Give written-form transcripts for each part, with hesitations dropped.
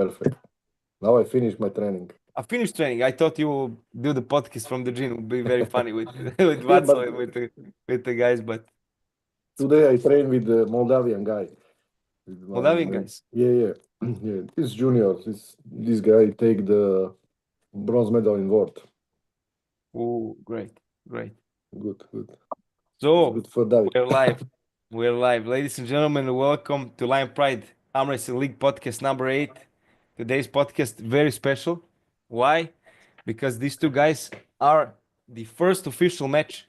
Perfect. Now I finished my training. I finished training. I thought you will do the podcast from the gym. It would be very funny with with Yeah, Václav but and with the guys, but today I train with the Moldavian guy. With Moldavian guys. yeah. Yeah. This junior, this guy take the bronze medal in world. Oh, great. Good. It's So good for David. we're live. We're live. Ladies and gentlemen, welcome to Lion Pride Armwrestling League podcast number 8. Today's podcast very special. Why? Because these two guys are the first official match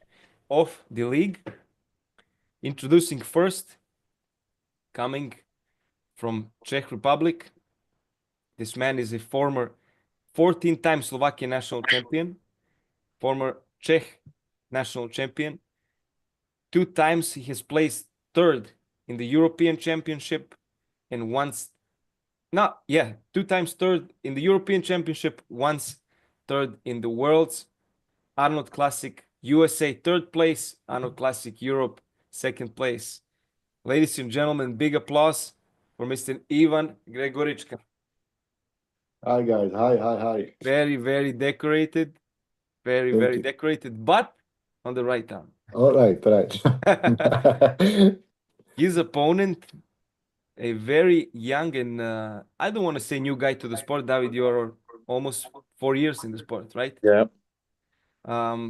of the league. Introducing first, coming from Czech Republic. This man is a former 14-time Slovakian national champion, former Czech national champion. 2 times he has placed third in the European Championship and 2 times third in the European Championship, once third in the Worlds. Arnold Classic USA third place, Arnold Classic Europe second place. Ladies and gentlemen, big applause for Mr. Ivan Gregoricka. Hi guys. Hi. Very, very decorated. Very, Thank very you. decorated, but on the right arm. All right. His opponent, a very young and I don't want to say new guy to the sport. David, you're almost 4 years in the sport, right? Yeah.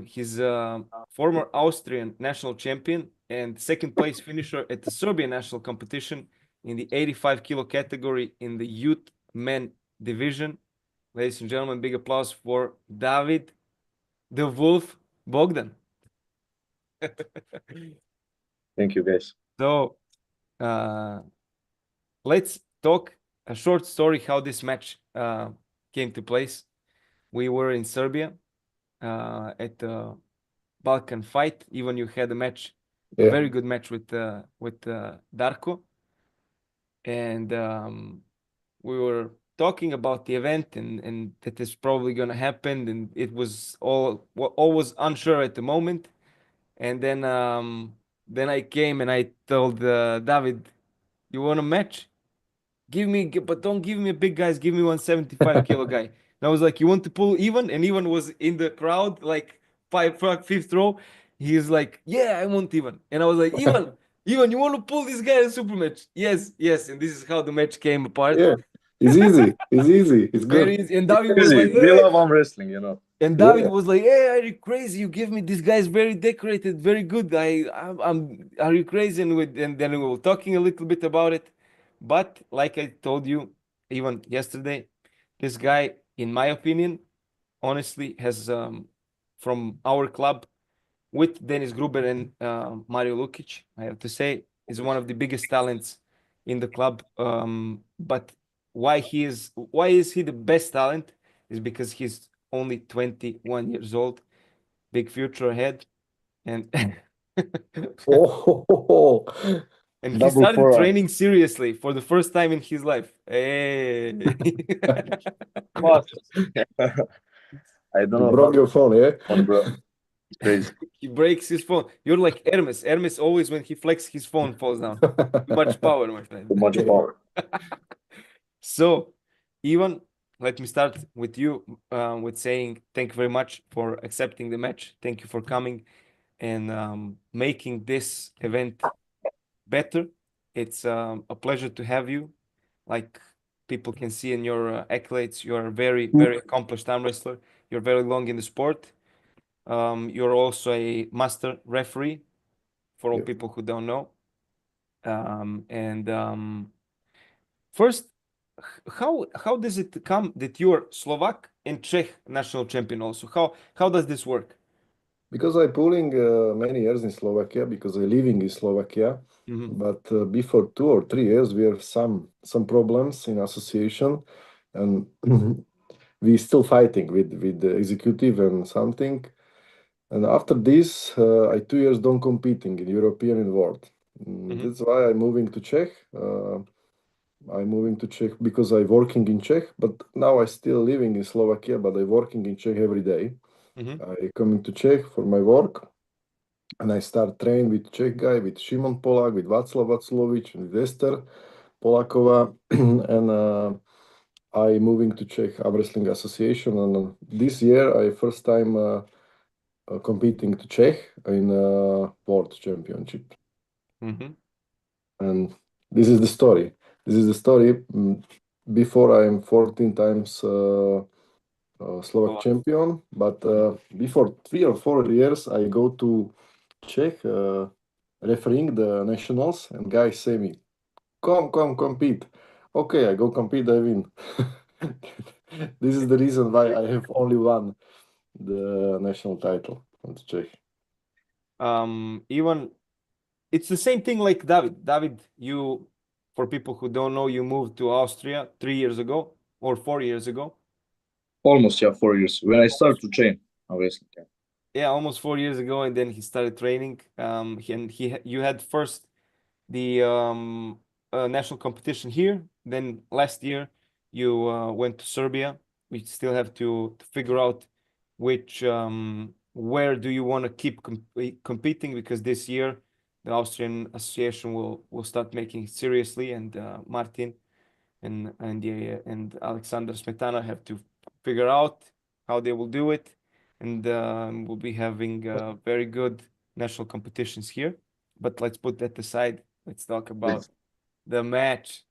He's a former Austrian national champion and second place finisher at the Serbian national competition in the 85 kilo category in the youth men division. Ladies and gentlemen, big applause for David the Wolf Bogdan. Thank you, guys. So let's talk a short story how this match came to place. We were in Serbia at the Balkan fight. Even you had a match, a very good match with Darko, and we were talking about the event and that is probably going to happen, and it was all was unsure at the moment. And then I came and I told David, you want a match? But don't give me a big guys, give me 175 kilo guy. And I was like, you want to pull Ivan? And Ivan was in the crowd, like fifth row. He's like, yeah, I want Ivan. And I was like, Ivan, you want to pull this guy in a super match? Yes. And this is how the match came apart. Yeah. It's easy. It's good. Very easy. And David was like, we love arm wrestling, you know. And David was like, "Hey, are you crazy? You give me this guy's very decorated, very good. I'm. Are you crazy?" And then we were talking a little bit about it. But like I told you, even yesterday, this guy, in my opinion, honestly, has from our club with Denis Gruber and Mario Lukic, I have to say, is one of the biggest talents in the club. But why is he the best talent? Is because he's only 21 years old, big future ahead, and Oh, and he Double started forearm. training seriously for the first time in his life. Hey. I don't you know. broke your phone, yeah? Phone, bro. It's crazy. He breaks his phone. You're like Hermes. Hermes always, when he flexes, his phone falls down. Too much power, my friend. Too much power. So, Ivan, let me start with you with saying thank you very much for accepting the match. Thank you for coming and making this event better. It's a pleasure to have you. Like people can see in your accolades, you're a very, very accomplished arm wrestler. You're very long in the sport. You're also a master referee for all Yes. people who don't know. First, how does it come that you're Slovak and Czech national champion also? How does this work? Because I pulling many years in Slovakia, because I living in Slovakia. But before 2 or 3 years, we have some problems in association, and we still fighting with the executive and something. And after this, I 2 years don't competing in European and world. That's why I'm moving to Czech. I'm moving to Czech because I working in Czech, but now I still living in Slovakia, but I working in Czech every day. I coming to Czech for my work, and I start train with Czech guy, with Šimon Polák, with Václav Vaclovič, with Ester Polakova, and I moving to Czech Arm Wrestling Association, and this year I first time competing to Czech in World Championship. And this is the story. This is the story. Before I am 14 times Slovak champion, but before 3 or 4 years I go to Czech refereeing the nationals, and guys say me, come compete. Okay, I go compete, I win. This is the reason why I have only won the national title from the Czech. Even it's the same thing like David. David, you, for people who don't know, you moved to Austria 3 years ago or 4 years ago. Almost, yeah, 4 years. When I started to train, obviously. Yeah, almost 4 years ago, and then he started training. You had first the national competition here. Then last year you went to Serbia. We still have to figure out which where do you want to keep competing, because this year the Austrian Association will start making it seriously, and Martin and Alexander Smetana have to figure out how they will do it, and we'll be having very good national competitions here. But let's put that aside. Let's talk about the match,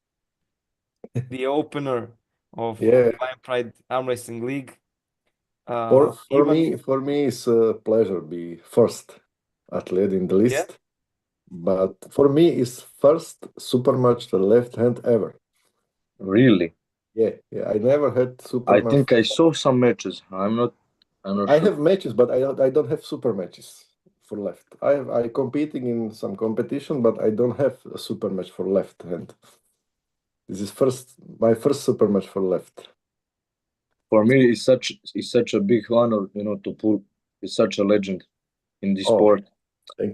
the opener of Lion Pride Arm Wrestling League. For me, it's a pleasure be first athlete in the list. But for me, it's first super match the left hand ever. Really? Yeah. I never had super match. I think I saw some matches. I'm not I sure. have matches, but I don't have super matches for left. I competing in some competition, but I don't have a super match for left hand. This is my first super match for left. For me, it's such a big honor, to pull. It's such a legend in this sport.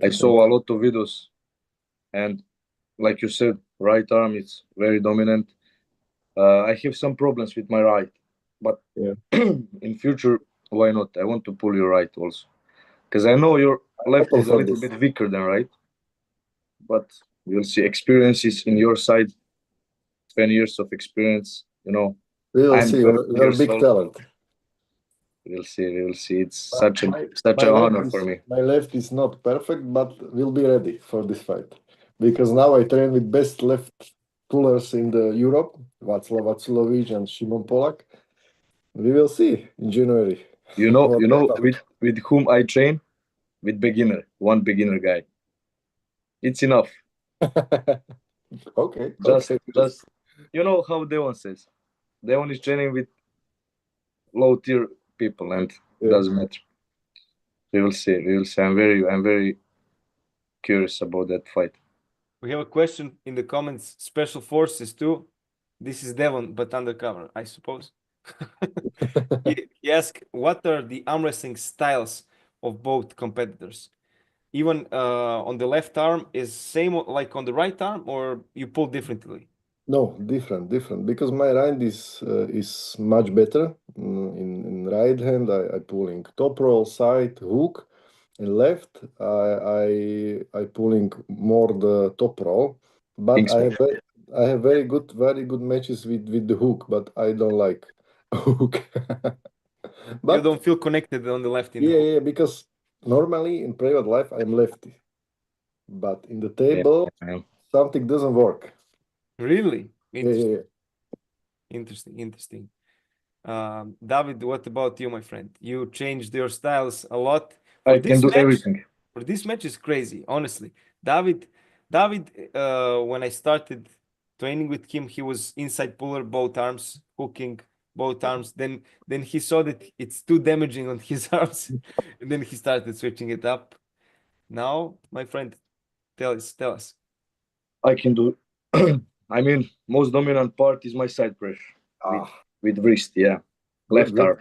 I saw a lot of videos, and like you said, right arm is very dominant. I have some problems with my right, but in future, why not? I want to pull your right also, because I know your left is a little bit weaker than right. But we'll see. Experiences in your side, 20 years of experience. We will see. You're a big talent. We'll see. It's such an honor for me. My left is not perfect, but we'll be ready for this fight, because now I train with best left pullers in the Europe, Václav Vacilovic and Šimon Polak. We will see in January. With whom I train? With one beginner guy. It's enough. Okay. Just how Devon says. Devon is training with low tier people, and it doesn't matter. We will see. I'm very curious about that fight. We have a question in the comments. Special Forces too. This is Devon, but undercover, I suppose. He asked, what are the arm wrestling styles of both competitors? Even on the left arm is same like on the right arm, or you pull differently? No, different, because my right is much better. In right hand, I pulling top roll, side, hook. In left, I pulling more the top roll. But I have very good matches with the hook, but I don't like hook. But you don't feel connected on the left. Yeah, because normally in private life I'm lefty, but in the table something doesn't work. Really? Yeah. Interesting. David, what about you, my friend? You changed your styles a lot. I can do everything. For this match is crazy, honestly. David, when I started training with him, he was inside puller, both arms, hooking, both arms. Then he saw that it's too damaging on his arms, and then he started switching it up. Now, my friend, tell us. I can do. I mean, most dominant part is my side pressure with wrist. Yeah, left arm.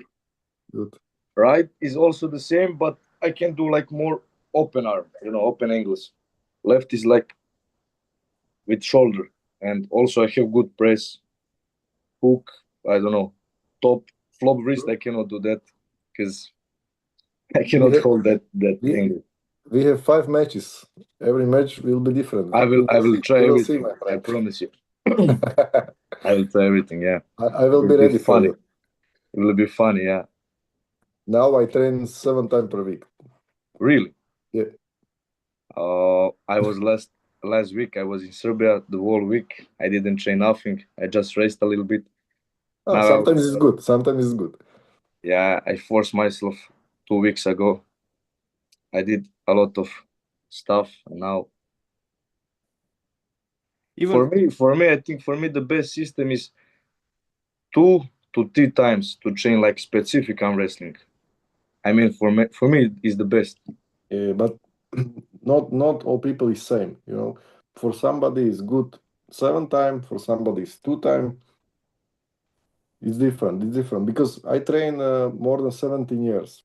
Good. Right is also the same, but I can do like more open arm, open angles. Left is like with shoulder, and also I have good press. Hook, I don't know, top flop wrist. I cannot do that because I cannot hold that angle. We have 5 matches. Every match will be different. I will try everything. I promise you. I will try everything. Yeah, I will be ready for you. It will be funny. Yeah. Now I train 7 times per week. Really? Yeah. I was last week. I was in Serbia the whole week. I didn't train nothing. I just rest a little bit. Oh, sometimes it's good. Sometimes it's good. Yeah, I forced myself 2 weeks ago. I did a lot of stuff, and now for me, I think for me the best system is 2 to 3 times to train like specific arm wrestling. I mean, for me, it's the best. Yeah, but not all people is same. You know, for somebody is good 7 times, for somebody is 2 times. It's different. It's different because I train more than 17 years.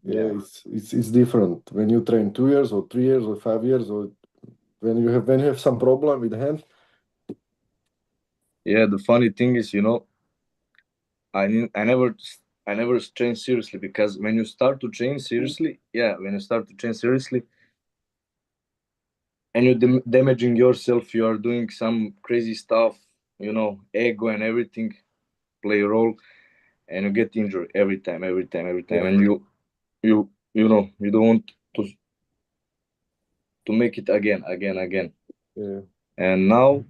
Yeah, it's different when you train 2 years or 3 years or 5 years, or when you have some problem with the hand. Yeah, the funny thing is, I never train seriously, because when you start to train seriously, and you're damaging yourself, you are doing some crazy stuff, ego and everything play a role, and you get injured every time, Yeah. and you don't want to make it again. Yeah. And now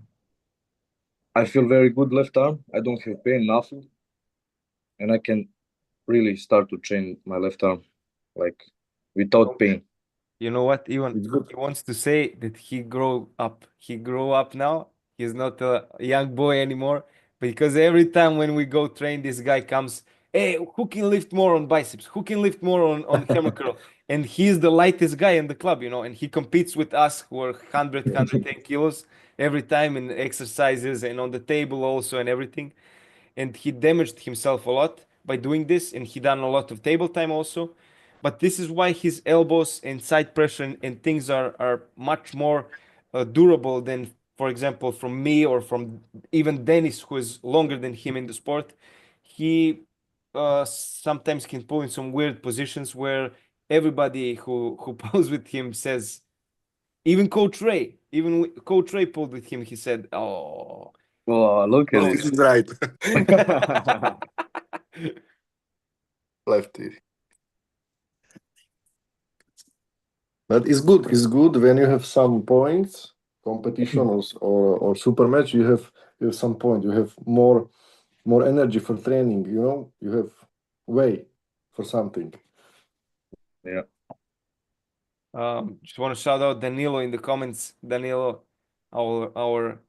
I feel very good left arm. I don't have pain, nothing, and I can really start to train my left arm like without pain. You know what? Even It's good. he wants to say that he grew up. He grew up now. He's not a young boy anymore. Because every time when we go train, this guy comes, hey, who can lift more on biceps? Who can lift more on hammer curl? And he's the lightest guy in the club, and he competes with us who are 100, 110 kilos every time in exercises and on the table also and everything. And he damaged himself a lot by doing this, and he done a lot of table time also. But this is why his elbows and side pressure and things are much more durable than, for example, from me or from even Dennis, who is longer than him in the sport. He sometimes can pull in some weird positions where everybody who pulls with him says, even Coach Ray pulled with him. He said, "Oh, Oh, look at This is right. it. Lefty. But it's good. It's good when you have some points, competition or super match. You have some point. You have more energy for training. You have way for something. Yeah. Just want to shout out Danilo in the comments. Danilo, our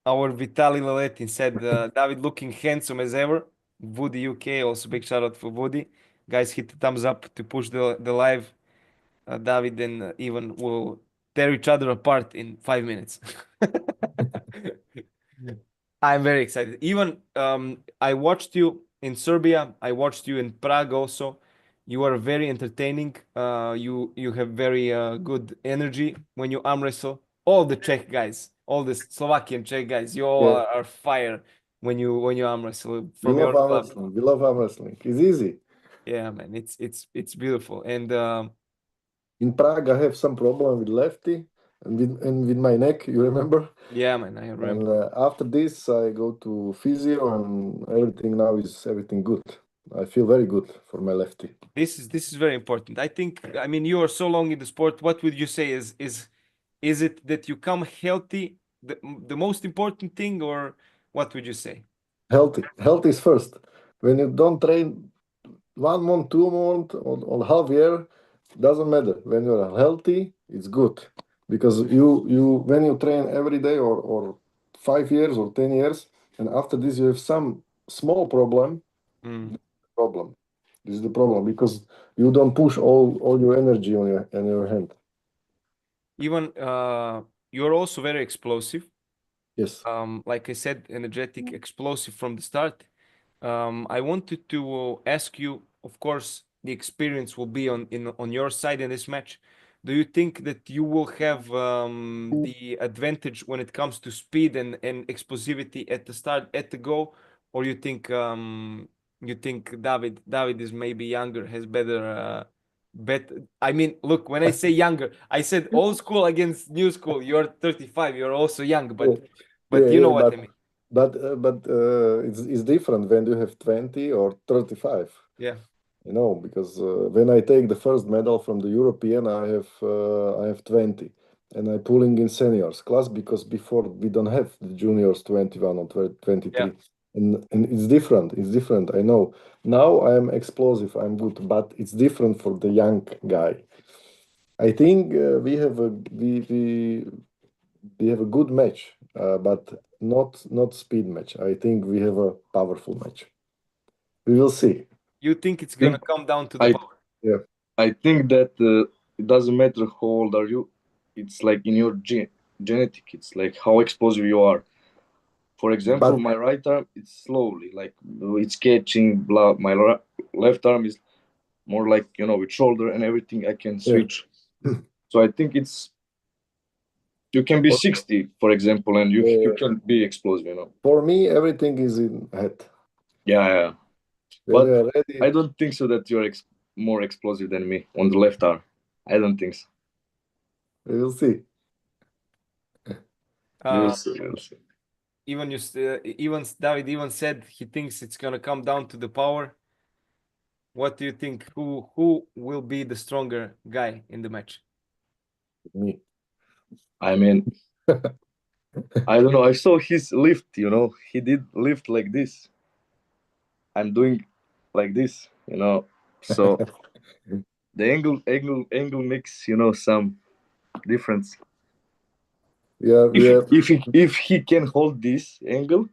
Vitali Laletin said, David looking handsome as ever. Woody UK, also big shout out for Woody. Guys, hit the thumbs up to push the live. David and Ivan will tear each other apart in 5 minutes. I'm very excited. Even I watched you in Serbia. I watched you in Prague also. You are very entertaining. You have very good energy when you arm wrestle. All the Czech guys, all the Slovakian Czech guys, you all Yeah. are fire when you arm wrestle We from love your arm club. wrestling. We love arm wrestling. It's easy. Yeah, man, it's beautiful. And In Prague, I have some problem with lefty and with my neck. You remember? yeah, man, I And remember. after this, I go to physio, and everything now is everything good. I feel very good for my lefty. This is very important. I mean, you are so long in the sport. What would you say is it that you come healthy, the most important thing, or what would you say? Healthy. Health is first. When you don't train 1 month, 2 months, or half year, doesn't matter. When you are healthy, it's good because you when you train every day or 5 years or 10 years, and after this you have some small problem. Mm. Problem. This is the problem because you don't push all your energy on your hand. Even you're also very explosive. Yes. Like I said, energetic, explosive from the start. I wanted to ask you, of course, the experience will be on your side in this match. Do you think that you will have the advantage when it comes to speed and explosivity at the start, at the go, or you think David is maybe younger, has better I mean, look, when I say younger, I said old school against new school. You're 35, you're also young, but Yeah, you know yeah, what I mean. But it's different when you have 20 or 35. Yeah. You know, because when I take the first medal from the European, I have 20, and I'm pulling in seniors class because before we don't have the juniors 21 or 23, Yeah. and it's different. It's different. I know. Now I am explosive. I'm good, but it's different for the young guy. I think we have a good match, but not speed match. I think we have a powerful match. We will see. You think it's gonna come down to the power? Yeah. I think that it doesn't matter how old are you. It's like in your genetic. It's like how explosive you are. For example, my right arm, it's slowly, like it's catching. Blah. My left arm is more like, you know, with shoulder and everything. I can switch. Yeah. So I think it's, you can be 60, for example, and you can be explosive. You know. For me, everything is in head. Yeah. When But we are ready, I don't think so that you're more explosive than me on the left arm. I don't think so. we will see. We'll see. We'll see. Even David even said he thinks it's gonna come down to the power. What do you think? Who will be the stronger guy in the match? Me. I mean, I don't know. I saw his lift. You know, he did lift like this. I'm doing like this. You know, so the angle makes, you know, some difference. Yeah, If he can hold this angle,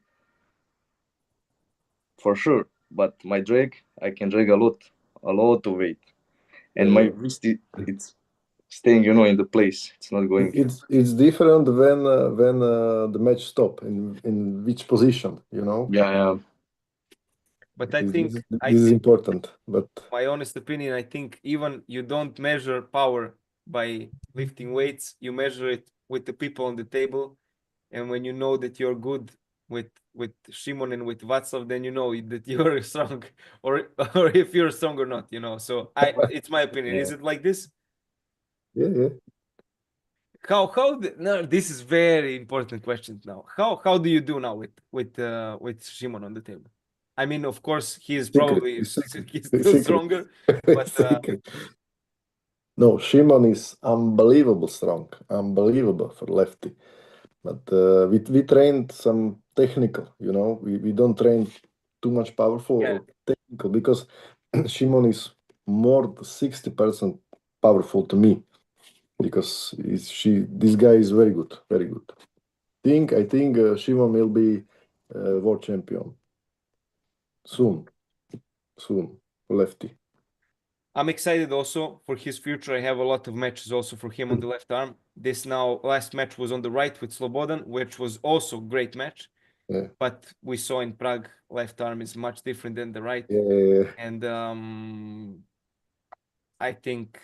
for sure. But my drag, I can drag a lot of weight, and my wrist, it's staying, you know, in the place. It's not going. it's different when the match stop in which position, you know. Yeah. But I think this is important. But my honest opinion, I think even you don't measure power by lifting weights, you measure it with the people on the table, and when you know that you're good with Shimon and with Václav, then you know that you're strong, or if you're strong or not, you know. So it's my opinion. Yeah. Is it like this? yeah. No, this is very important question now. How do you do now with Shimon on the table? I mean, of course, he's probably he's still stronger, but no, Shimon is unbelievable strong, unbelievable for lefty. But we trained some technical, you know. We don't train too much powerful or technical because Shimon is more than 60% powerful to me because this guy is very good, very good. I think Shimon will be world champion soon, lefty. I'm excited also for his future. I have a lot of matches also for him on the left arm. This last match was on the right with Slobodan, which was also great match. Yeah. But we saw in Prague, left arm is much different than the right. Yeah. And I think,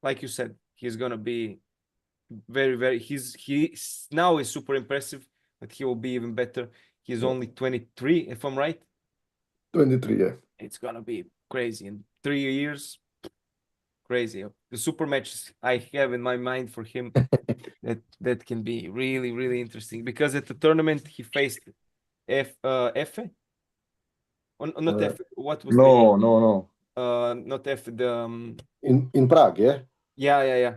like you said, he's gonna be very. He now is super impressive, but he will be even better. He's only 23, if I'm right. 23, yeah. It's gonna be crazy in 3 years. Crazy. The super matches I have in my mind for him that can be really interesting, because at the tournament he faced F. Not F. What was No. not F. The in Prague, yeah. Yeah.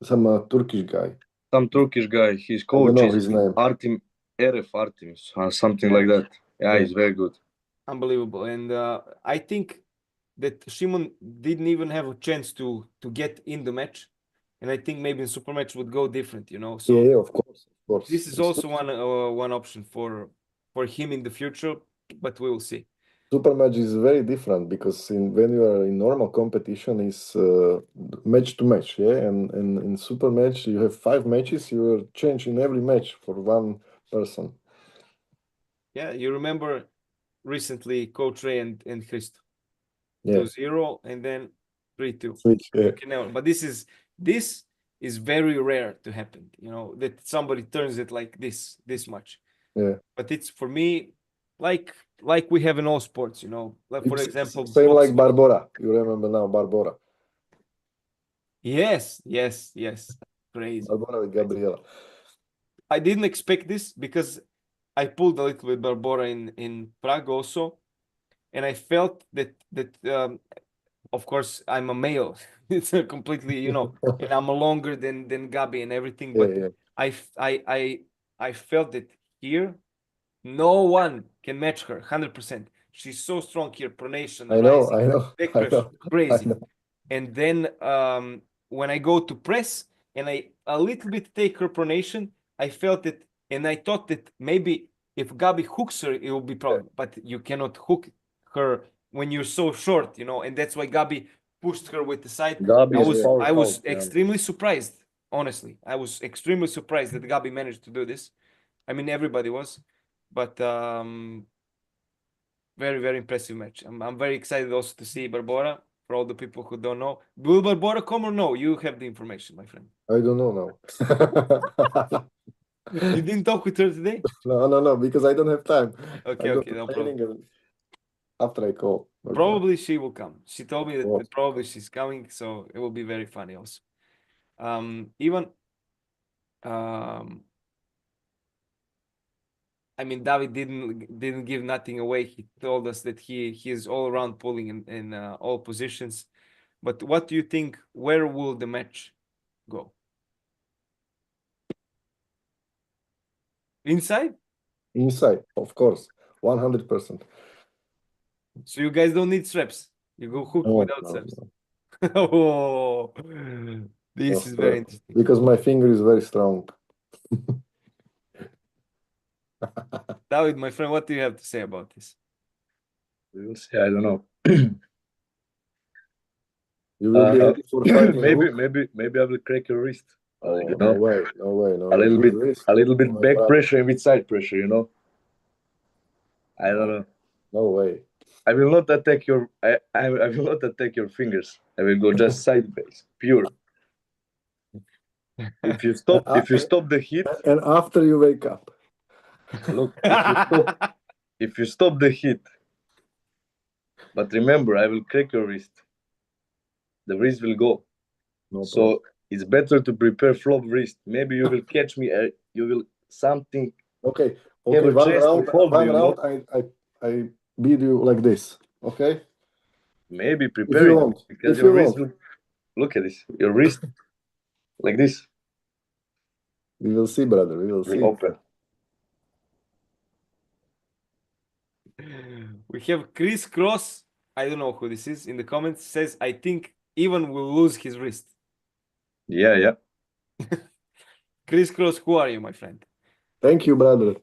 Some Turkish guy. Some Turkish guy. His coach I don't know is his name. Artemis, something like that. Yeah, he's very good. Unbelievable. And I think that Shimon didn't even have a chance to get in the match, and I think maybe in super match would go different, you know. So yeah, of course. this is also one option for him in the future, but we will see. Super match is very different because when you are in normal competition is match to match, yeah, and in super match you have 5 matches. You are changing every match for one person. Yeah, you remember recently Coach Ray and Christo. Yeah. 2-0 and then 3-2. Switch, yeah. You can never, but this is very rare to happen, you know, that somebody turns it like this much. Yeah. But it's, for me, like we have in all sports, you know, like for example, same boxing. like Barbora. You remember now Barbora? Yes. Crazy. Barbora with Gabriela. I didn't expect this because I pulled a little bit Barbora in Prague also, and I felt that of course I'm a male. It's a completely, you know, and I'm longer than Gabi and everything. But yeah. I felt that here, no one can match her 100%. She's so strong here, pronation, rising, back pressure, crazy. And then when I go to press and I a little bit take her pronation, I felt it, and I thought that maybe if Gabi hooks her, it will be problem. But you cannot hook her when you're so short, you know, and that's why Gabi pushed her with the side. I was extremely surprised, honestly. I was extremely surprised that Gabi managed to do this. I mean, everybody was, but very, very impressive match. I'm very excited also to see Barbora. For all the people who don't know, will Barbora come or no? You have the information, my friend. I don't know now. You didn't talk with her today? No, because I don't have time. Okay, no problem. After I call. Probably she will come. She told me that probably she's coming, so it will be very funny also. Even I mean, David didn't give nothing away. He told us that he is all around pulling in all positions. But what do you think? Where will the match go? Inside? Inside, of course, 100%. So you guys don't need straps. You go hook without straps. Oh, this is very interesting. Because my finger is very strong. David, my friend, what do you have to say about this? We will see. I don't know. You will be ready for fighting. Maybe I will crack your wrist. You know? No way. A little bit back pressure and with side pressure. You know. I don't know. No way. I will not attack your. I will not attack your fingers. I will go just sideways, pure. If you stop the heat, and after you wake up. Look, if you stop the heat. But remember, I will crack your wrist. The wrist will go. No so problem. It's better to prepare flop wrist. Maybe you will catch me. You will something. Okay. One round. I beat you like this. Okay. Maybe prepare it because your wrist will. Look at this. Your wrist, like this. We will see, brother. We will see. Open. We have Chris Cross. I don't know who this is. In the comments says, I think Ivan will lose his wrist. Yeah. Chris Cross, who are you, my friend? Thank you, brother.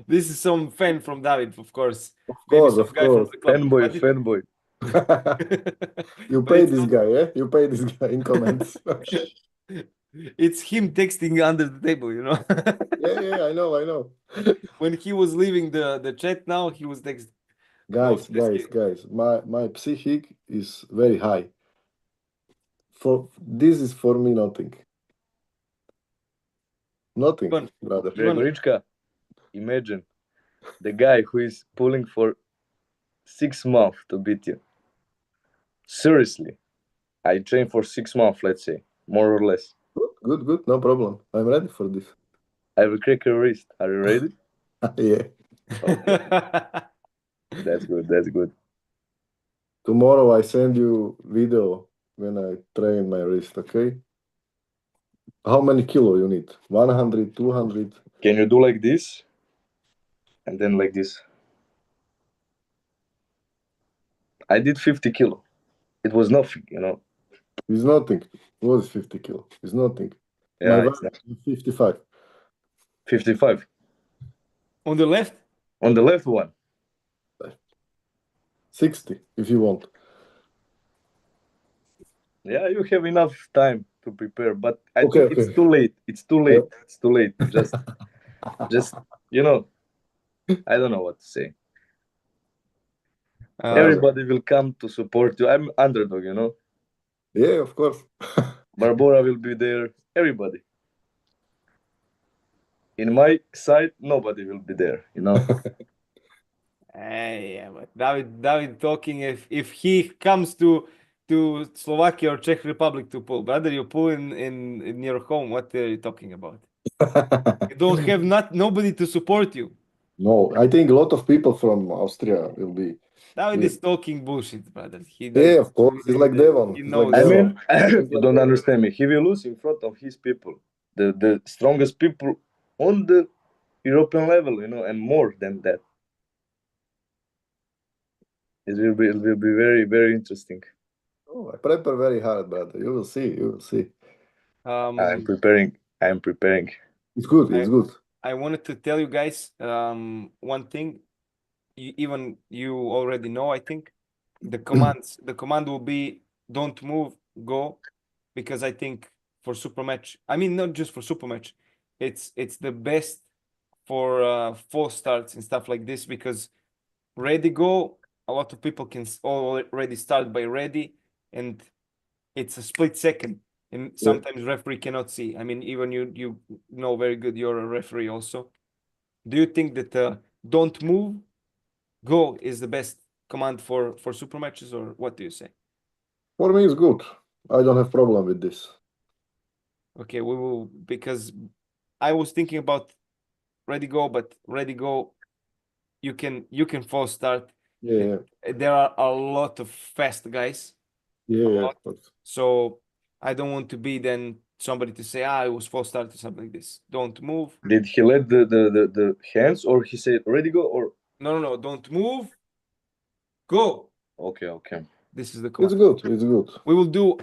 This is some fan from David, of course. Of course. Fanboy. You pay this guy, eh? You pay this guy in comments. It's him texting under the table, you know? Yeah, I know. When he was leaving the chat now, he was texting. Guys, my psychic is very high. This is for me nothing. Nothing, brother. Gregoricka, imagine the guy who is pulling for 6 months to beat you. Seriously, I train for 6 months, let's say, more or less. Good, no problem. I'm ready for this. I will crack your wrist. Are you ready? Yeah. Okay. That's good. Tomorrow I send you video when I train my wrist, okay? How many kilo you need? 100, 200? Can you do like this? And then like this. I did 50 kilo. It was nothing, you know. It's nothing. What is 50 kilo? It's nothing. Yeah, my weight is 55. 55. On the left? On the left one. 60, if you want. Yeah, you have enough time to prepare, but I think it's too late. It's too late. Just, you know, I don't know what to say. Everybody will come to support you. I'm underdog, you know. Yeah, of course. Barbora will be there. Everybody. In my side, nobody will be there, you know. Yeah, but David talking if he comes to Slovakia or Czech Republic to pull, brother, you pull in your home. What are you talking about? You don't have nobody to support you. No, I think a lot of people from Austria will be. David is talking bullshit, brother. Yeah, of course. It's like Devon. He It's like knows. I Devon. mean, you don't understand me. He will lose in front of his people, the strongest people on the European level, and more than that. It will be very, very interesting. Oh, I prepare very hard, brother. You will see. You will see. I'm preparing. I'm preparing. It's good. It's good. I wanted to tell you guys one thing. Even you already know, I think. The command will be don't move, go, because I think for super match, I mean not just for super match, it's the best for false starts and stuff like this, because ready go, a lot of people can already start by ready, and it's a split second, and sometimes referee cannot see. I mean, even you know very good, you're a referee also. Do you think that don't move, go is the best command for super matches, or what do you say? For me, it's good. I don't have problem with this. Okay, we will, because I was thinking about ready go, but ready go, you can false start. Yeah. There are a lot of fast guys. Yeah. So I don't want to be then somebody to say, I was false start or something like this. Don't move. Did he let the hands, or he said ready go, or No, don't move. Go. okay. This is the command. It's good. It's good. We will do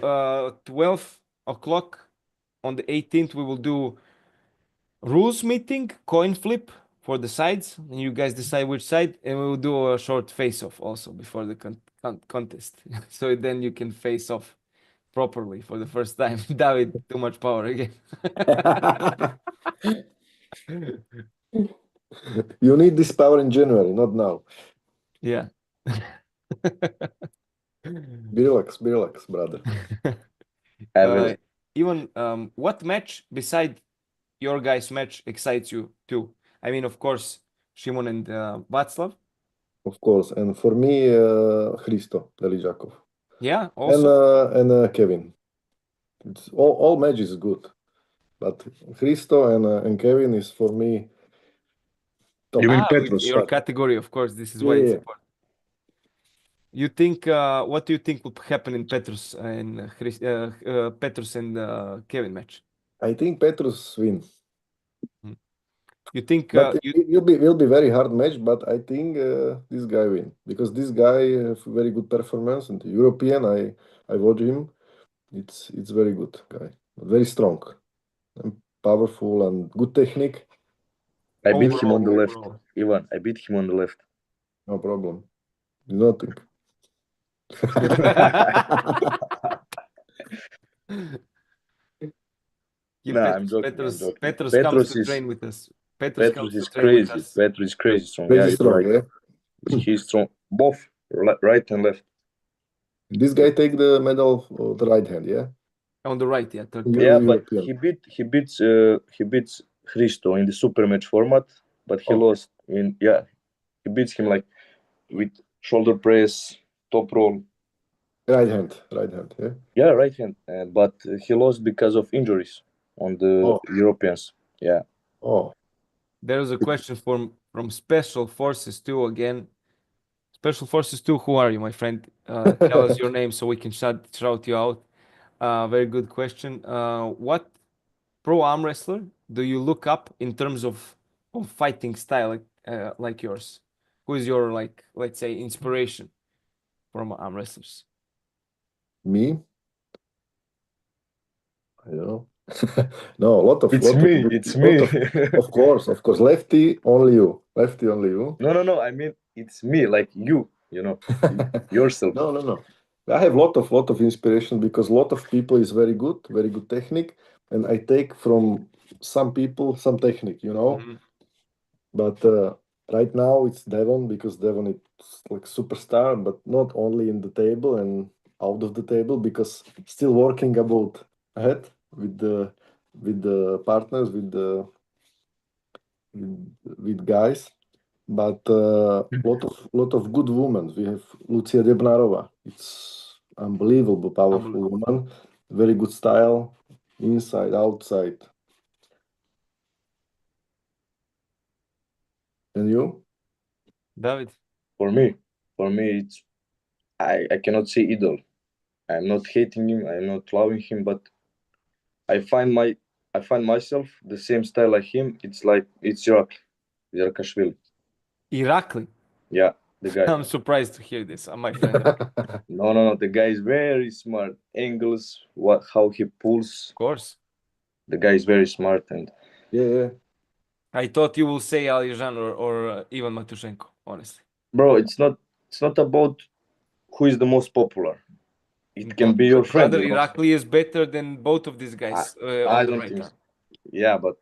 12 o'clock on the 18th. We will do rules meeting, coin flip for the sides, and you guys decide which side, and we will do a short face off also before the contest. So then you can face off properly for the first time. David, too much power again. You need this power in January, not now. Yeah. Be relaxed, brother. I will. Even what match beside your guys' match excites you too? I mean, of course, Shimon and Václav. Of course, and for me, Hristo Delijakov. Yeah, also. And Kevin. It's all matches good, but Hristo and Kevin is for me top. You mean Petrus? Your category, of course. This is why Yeah. it's important. You think? What do you think will happen in Petrus and Kevin match? I think Petrus wins. You think? But it will be very hard match. But I think this guy win, because this guy have very good performance in the European. I watch him. It's very good guy, very strong and powerful and good technique. I beat him on the left, Ivan. I beat him on the left. No problem. Nothing. I'm joking. Petrus comes to train with us. Petrus is crazy. Petrus is crazy strong. Crazy strong, right. Yeah. He's strong, both right and left. This guy take the medal of the right hand, yeah. On the right, yeah. Yeah, but he beats Hristo in the super match format, but he lost in he beats him like with shoulder press, top roll. Right hand, yeah. Yeah, right hand, but he lost because of injuries on the Europeans. Yeah. There is a question from Special Forces 2 again. Special Forces 2, who are you, my friend? Tell us your name so we can shout you out. Very good question. What pro arm wrestler do you look up in terms of fighting style like yours? Who is your, like, let's say, inspiration from arm wrestlers? Me? I don't know. No, a lot of. It's me. It's me. Of course. Lefty, only you. No. I mean, it's me, like you. Yourself. No. I have lot of inspiration, because a lot of people is very good technique, and I take from some people some technique, Mm-hmm. But right now it's Devon, because Devon is like superstar, but not only in the table and out of the table, because still working about ahead with the partners, with guys. But lot of good women. We have Lucia Debnarova. It's unbelievable powerful woman. Very good style, inside, outside. And you? David? For me, it's I cannot say idol. I'm not hating him. I'm not loving him, but I find myself the same style like him. It's like it's Irakashvili. Irakli? Yeah, the guy. I'm surprised to hear this, my friend. No. The guy is very smart. Angles, how he pulls. Of course. The guy is very smart and. Yeah. I thought you will say Aljan or Ivan Matushenko, honestly. Bro, it's not about who is the most popular. It can be your friend. Brother, Irakli is better than both of these guys I on the don't right think arm. so. Yeah, but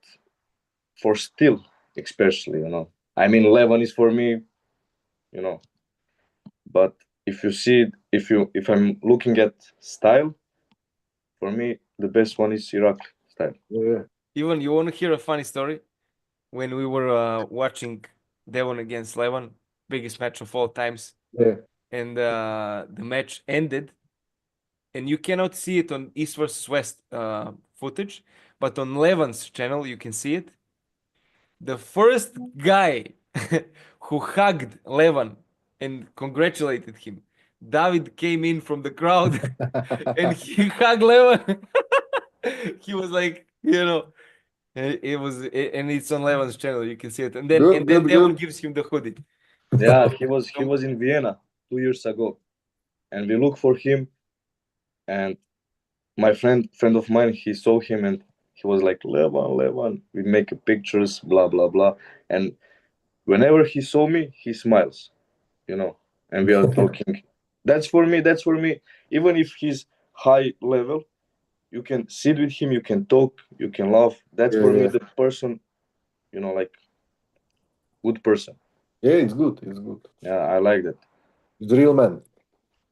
for still, especially, I mean, Levan is for me, but if you see it, if I'm looking at style, for me, the best one is Irakli style. Yeah. Ivan, you want to hear a funny story? When we were watching Devon against Levan, biggest match of all times. Yeah. And the match ended, and you cannot see it on East versus West footage, but on Levan's channel you can see it. The first guy who hugged Levan and congratulated him, David came in from the crowd and he hugged Levan. He was like, it was, and it's on Levan's channel. You can see it, and then Devon gives him the hoodie. Yeah, he was in Vienna 2 years ago, and we look for him. And my friend of mine, he saw him and he was like, Levan. We make pictures, blah blah blah. And whenever he saw me, he smiles, and we are talking. That's for me. Even if he's high level, you can sit with him, you can talk, you can laugh. That's for me the person, like good person. Yeah, it's good. Yeah, I like that. The real man.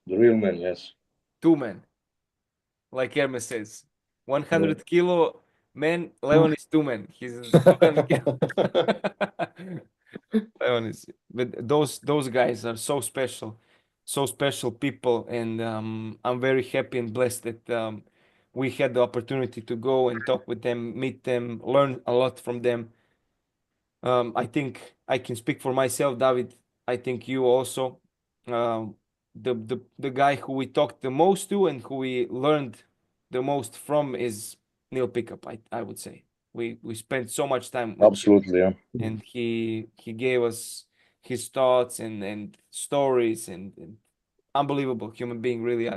The real man, yes. 2 men. Like Hermes says. 100 kilo man, Leon is 2 men. He's 200 kilo. Leon is, but those guys are so special people, and I'm very happy and blessed that we had the opportunity to go and talk with them, meet them, learn a lot from them. I think I can speak for myself, David. I think you also. The guy who we talked the most to and who we learned the most from is Neil Pickup. I would say we spent so much time with absolutely him, and he gave us his thoughts and stories and unbelievable human being. Really,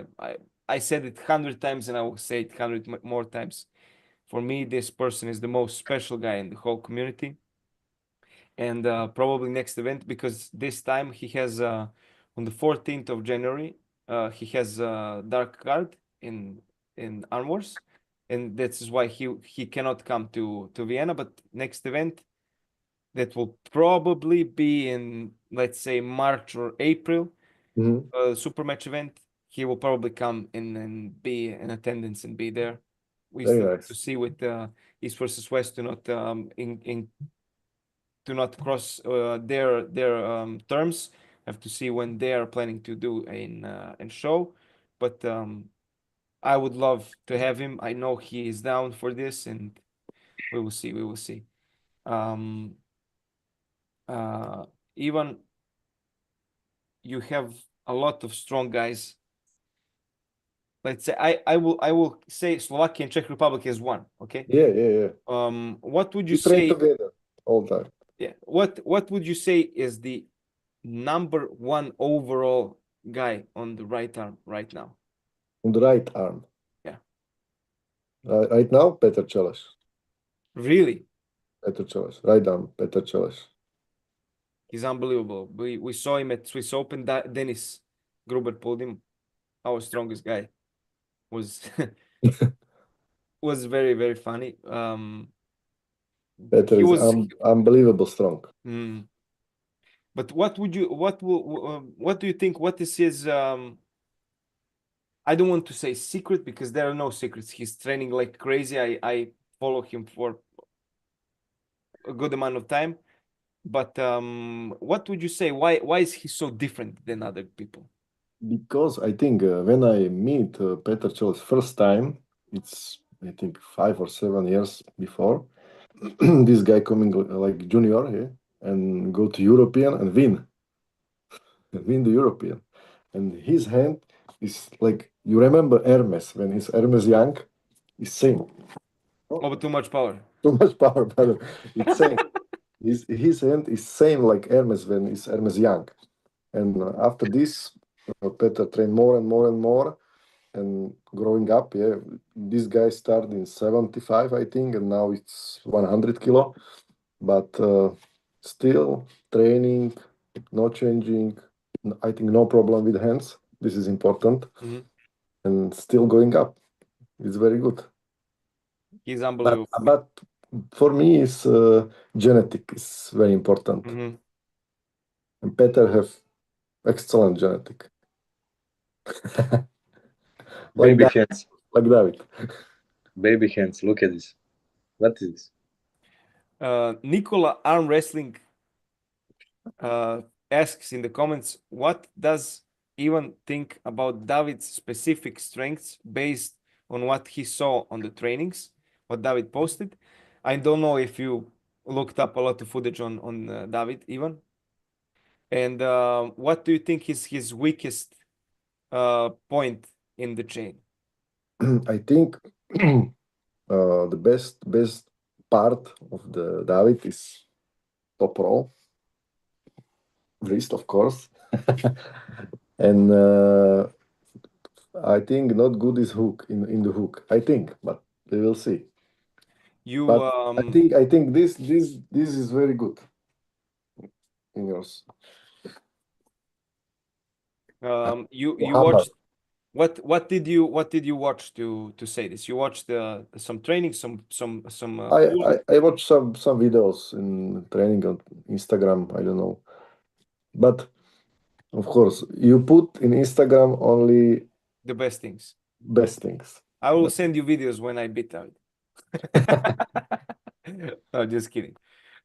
I said it 100 times and I will say it 100 more times. For me, this person is the most special guy in the whole community. And probably next event, because this time he has on the 14th of January he has a dark card in Arm Wars, and that's why he cannot come to Vienna. But next event, that will probably be in, let's say, March or April, Super Match event, he will probably come in and be in attendance and be there. We still have to see with East versus West to not do not cross their terms. Have to see when they are planning to do in show, but I would love to have him. I know he is down for this, and we will see. Even you have a lot of strong guys. Let's say I will say Slovakia and Czech Republic as one. Okay. Yeah. What would you say? Train together all time. Yeah. What would you say is the number one overall guy on the right arm right now? On the right arm. Yeah. Right now, Petar Celes. Really? Petar Celes. Right arm, Petar Celes. He's unbelievable. We saw him at Swiss Open. Dennis Gruber pulled him. Our strongest guy was was very, very funny. Petar is unbelievable strong. But what do you think? What is his I don't want to say secret, because there are no secrets. He's training like crazy. I follow him for a good amount of time. But what would you say? Why is he so different than other people? Because I think when I meet Petar Celes first time, it's I think 5 or 7 years before, this guy coming like junior here, and go to European and win the European. And his hand is like, you remember Hermes, when he's Hermes young, is same. Oh, but too much power. Too much power, but it's same. His hand is same like Hermes when he's Hermes young. And after this, Peter trained more and more and more. And growing up, yeah, this guy started in 75, I think, and now it's 100 kilo. But still training, no changing. I think no problem with hands. This is important. And still going up. It's very good. He's unbelievable. But for me, it's genetic is very important. And Peter have excellent genetic. Like Baby hands. Like David. Baby hands. Look at this. What is this? Nicola Arm Wrestling asks in the comments, what does Ivan think about David's specific strengths based on what he saw on the trainings, what David posted? I don't know if you looked up a lot of footage on David, Ivan. And what do you think is his weakest point in the chain? I think the best part of the David is top roll, wrist, of course, and I think not good is hook in the hook. I think, but we will see. But I think this is very good in yours. You watched. What did you watch to say this? You watched some training, some. I watched some videos in training on Instagram. I don't know, but of course you put in Instagram only the best things. Best things. I will send you videos when I beat out. No, just kidding.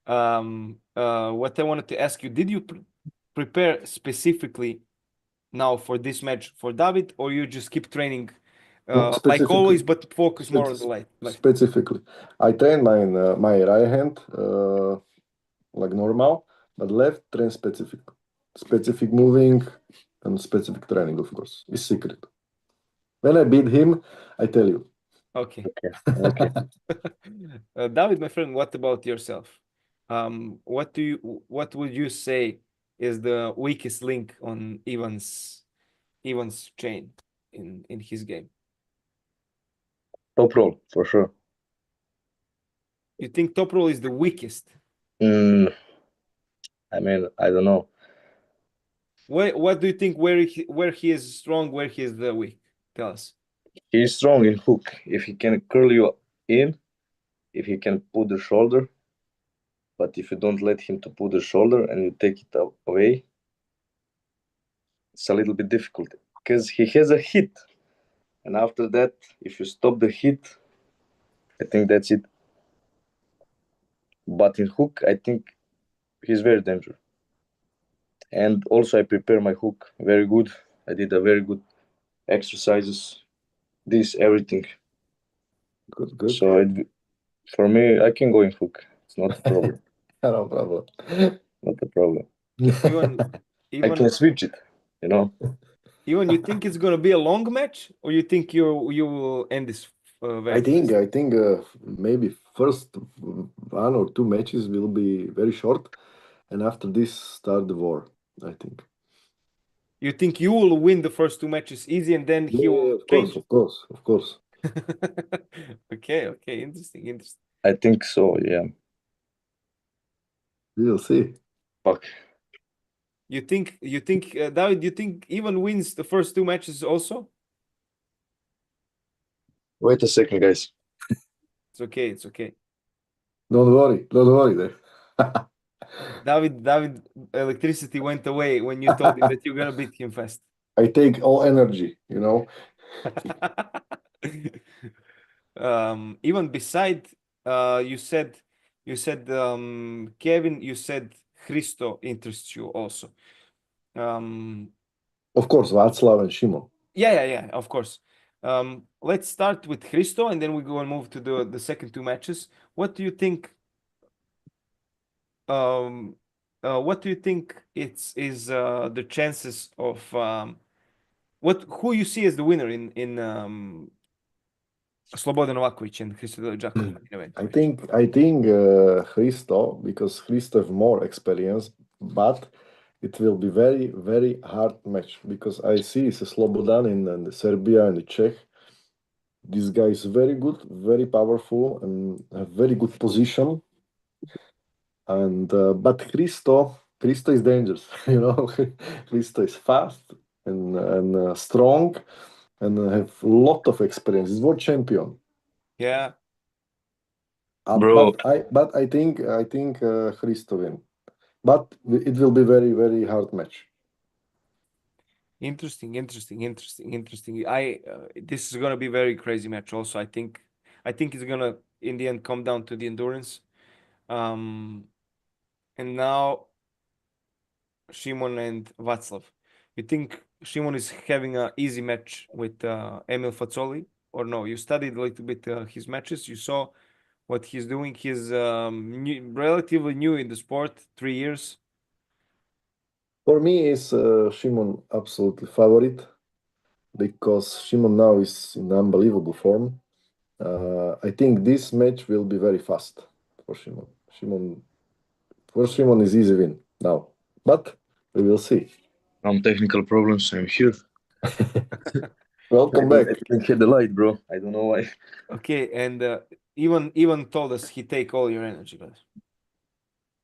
What I wanted to ask you: did you prepare specifically now for this match for David, or you just keep training like always, but focus more on the light? Specifically, I train my right hand like normal, but left train specific moving and specific training, of course, is secret. When I beat him, I tell you. Okay. David, my friend, what about yourself? What would you say is the weakest link on Ivan's chain in his game? Top roll, for sure. You think top roll is the weakest? I mean, I don't know. What do you think where he is strong, where he is the weak? Tell us. He is strong in hook. If he can curl you in, if he can put the shoulder, but if you don't let him to put the shoulder and you take it away, it's a little bit difficult because he has a hit. And after that, if you stop the hit, I think that's it. But in hook, I think he's very dangerous. And also I prepare my hook very good. I did a very good exercises, everything. Good. So for me, I can go in hook. It's not a problem. No problem. Not a problem. Even I can switch it, you know. Even you think it's gonna be a long match, or you think you will end this very fast? I think maybe first 1 or 2 matches will be very short, and after this start the war. I think. You think you will win the first 2 matches easy, and then he will change? Of course. Okay, interesting. I think so, yeah. We'll see. Fuck. You think David? You think Ivan wins the first 2 matches also? Wait a second, guys. It's okay. Don't worry there. David, electricity went away when you told him that you're gonna beat him fast. I take all energy, you know. Even beside, you said Kevin, you said Christo interests you also. Of course, Václav and Shimon. Yeah, of course. Let's start with Christo, and then we go and move to the second 2 matches. What do you think what do you think is the chances of who you see as the winner in Slobodan Novakovic and Hristo Deliđaković event? I think Hristo, because Hristo have more experience, but it will be very, very hard match because I see it's a Slobodan in Serbia and the Czech. This guy is very good, very powerful, and a very good position. And but Hristo is dangerous, you know. Hristo is fast and strong, and have a lot of experience. He's world champion. Yeah. Bro. But I think Hristo win. But it will be very, very hard match. Interesting. This is gonna be very crazy match. Also, I think it's gonna in the end come down to the endurance. And now Shimon and Václav. You think Shimon is having an easy match with Emil Fazzoli, or no? You studied a little bit his matches. You saw what he's doing. He's relatively new in the sport, 3 years. For me, is Shimon absolutely favorite because Shimon now is in unbelievable form. I think this match will be very fast for Shimon. Shimon is easy win now, but we will see. Some technical problems. I'm here. Welcome back. I didn't hit the light, bro. I don't know why. Okay, and Ivan told us he take all your energy, guys.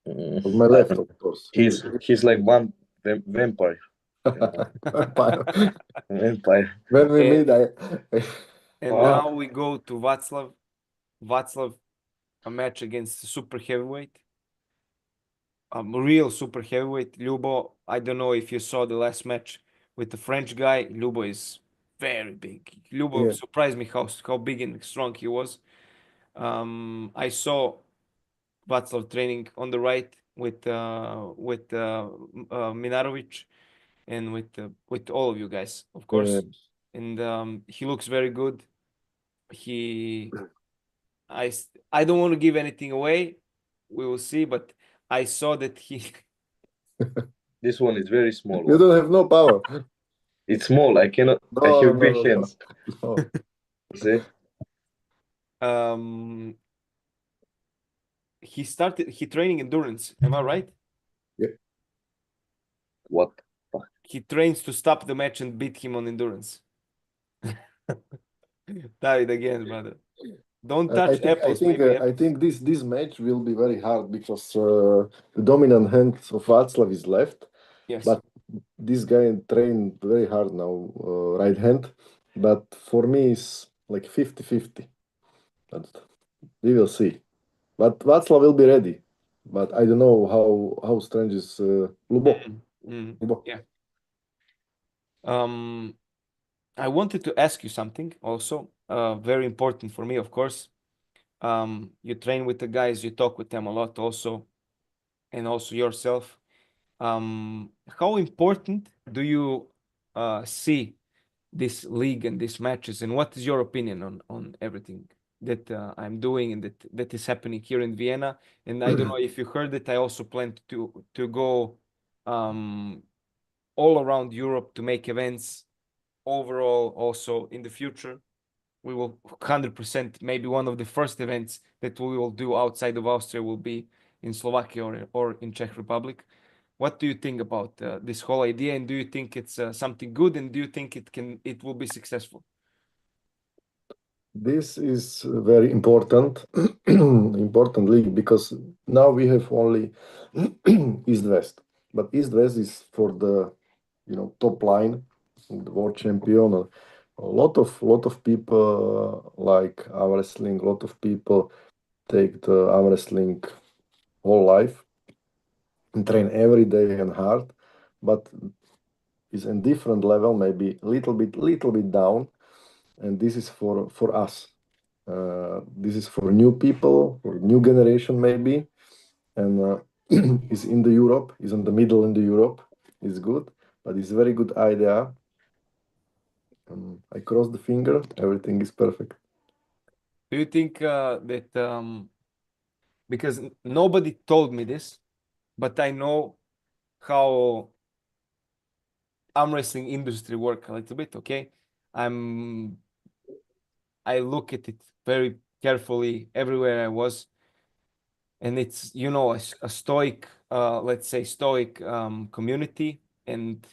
On my left, of course. He's like one vampire. Vampire. Vampire. When we meet, And now we go to Václav. Václav, a match against super heavyweight. Real super heavyweight. Ljubo, I don't know if you saw the last match with the French guy. Ljubo is very big. Ljubo surprised me how big and strong he was. I saw Václav training on the right with Minarovic and with all of you guys, of course. And he looks very good. I don't want to give anything away. We will see, but I saw that he. This one is very small. You don't have no power. It's small. I cannot. I have big hands. No. See? He training endurance. Am I right? Yeah. What? He trains to stop the match and beat him on endurance. Try it again, brother. Don't touch apples. I think this match will be very hard because the dominant hand of Václav is left. Yes. But this guy trained very hard now, right hand. But for me, it's like 50-50. But we will see. But Václav will be ready. But I don't know how strange is Ljubo. Yeah. I wanted to ask you something also, very important for me, of course. You train with the guys, you talk with them a lot also, and also yourself. How important do you see this league and these matches, and what is your opinion on everything that I'm doing and that is happening here in Vienna? And I don't know if you heard it, I also plan to go all around Europe to make events overall. Also in the future, we will 100%, maybe one of the first events that we will do outside of Austria will be in Slovakia or in Czech Republic. What do you think about this whole idea, and do you think it's something good, and do you think it will be successful? This is very important league because now we have only East-West, but East-West is for the top line, the world champion. A lot of people like arm wrestling. A lot of people take the arm wrestling whole life and train every day and hard, but is in different level, maybe little bit down. And this is for us. This is for new people, for new generation maybe, and is in the Europe, is in the middle in the Europe. Is good, but it's very good idea. I cross the finger. Everything is perfect. Do you think that because nobody told me this, but I know how arm wrestling industry work a little bit. Okay, I look at it very carefully everywhere I was, and it's a stoic, let's say stoic community, and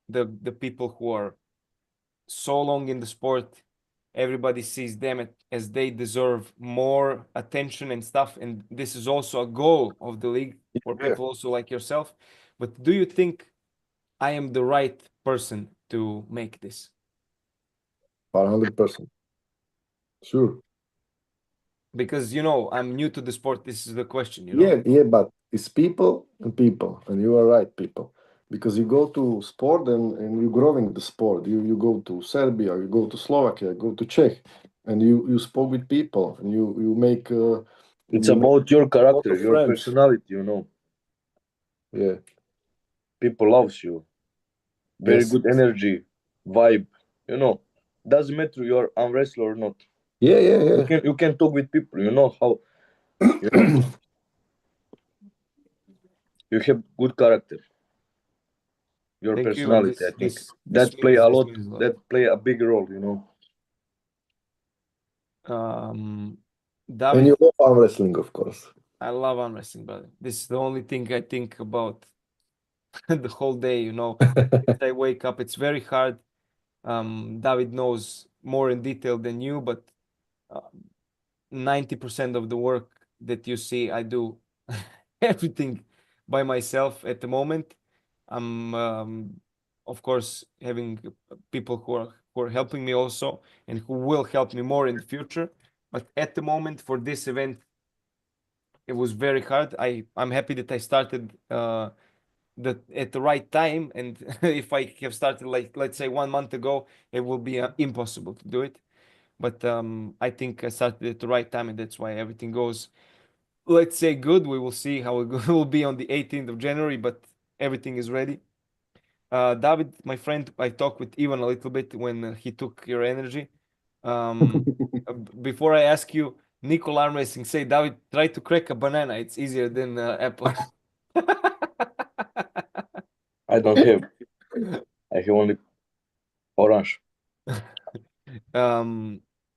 the people who are so long in the sport, everybody sees them as they deserve more attention and stuff, and this is also a goal of the league for people also like yourself. But do you think I am the right person to make this? 100%. Sure. Because I'm new to the sport. This is the question, Yeah, but it's people and people, and you are right, people. Because you go to sport and you're growing the sport. You go to Serbia, you go to Slovakia, you go to Czech, and you spoke with people, and you make. It's about your character, your friends. personality, Yeah. People loves you. Very good energy, vibe, Doesn't matter you're arm wrestler or not. Yeah. You can talk with people, how you have good character. Your Thank personality, you. I think This that play means a this lot. means a lot. That play a big role, David, and you love arm wrestling, of course. I love arm wrestling, brother. This is the only thing I think about the whole day. If I wake up, it's very hard. David knows more in detail than you, but 90% of the work that you see, I do everything by myself at the moment. I'm, of course, having people who are helping me also, and who will help me more in the future. But at the moment, for this event, it was very hard. I'm happy that I started at the right time, and if I have started, like, let's say 1 month ago, it will be impossible to do it. But I think I started at the right time, and that's why everything goes, let's say, good. We will see how it will be on the 18th of January, but everything is ready. David, my friend, I talked with Ivan a little bit when he took your energy. Before I ask you, Nicole arm wrestling, say, David, try to crack a banana. It's easier than apple. I don't have. I have only orange.